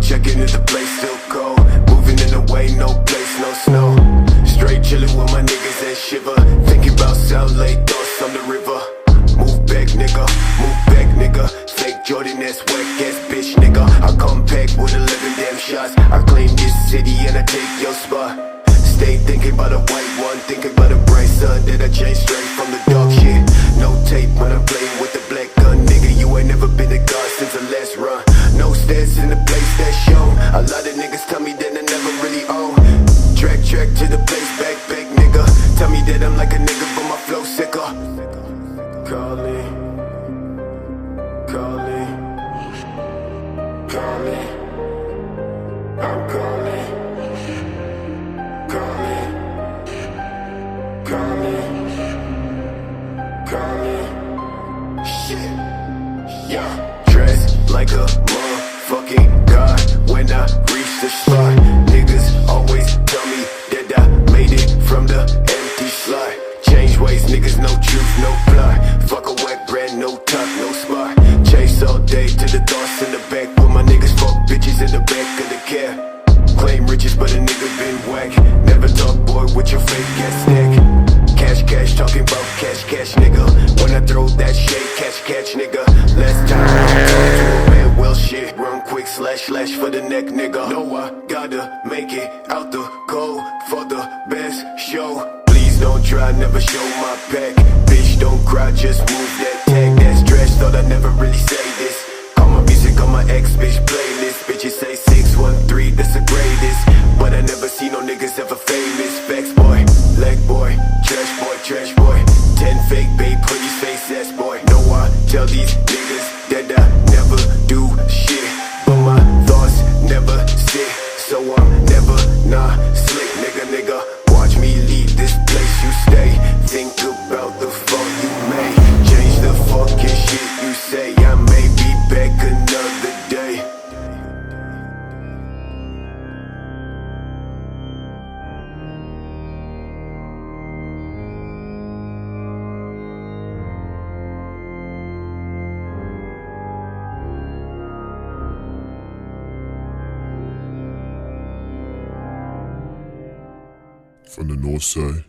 checking if the place still cold. Moving in the way, no place, no snow. Straight chillin' with my niggas and shiver. Thinking about South Lake, thoughts on the river. Move back, nigga, move back, nigga. Fake Jordan, that's whack ass bitch, nigga. I come back with 11 damn shots. I claim this city and I take your spot. Stay thinking about a white one, thinking about a bright sun that I changed straight from the dark shit. No tape when I'm playing with the black gun, nigga. You ain't never been a god since the last run. No stats in the place that's shown. A lot of niggas tell me that I never really own. Track to the place, back, nigga. Tell me that I'm like a nigga, but my flow sicker. Calling, calling, calling. I'm calling, calling, calling, calling. Shit, yeah. Dressed like a motherfucking god when I reach the spot. Niggas always tell me that I made it from the empty slot. Change ways, niggas, no truth, no plot. Fuck a wet brand, no top, no spot. Chase all day to the thoughts in the back. With my niggas, fuck bitches in the back of the cab. Claim riches, but a nigga been whack. Never talk, boy, with your fake ass neck. Cash, talking about cash, nigga. When I throw that shit, catch, nigga. Last time I talked to a man, well shit. Run quick, slash for the neck, nigga. No, I gotta make it out the cold for the best show. Please don't try, never show my pack. Bitch, don't cry, just move that tag. That's trash, thought I'd never really say this. Call my music on my ex bitch playlist. Bitches say 613, that's the greatest. But I never see no niggas ever famous. Facts boy, leg boy, trash boy. 10 fake babe, hoodies, face ass boy. No, I tell these niggas that I never do shit, but my thoughts never sit. So I'm never not slick, nigga. Watch me leave this place you stay. Think about the fuck you made. Change the fucking shit you say. I may be back another day. From the north side.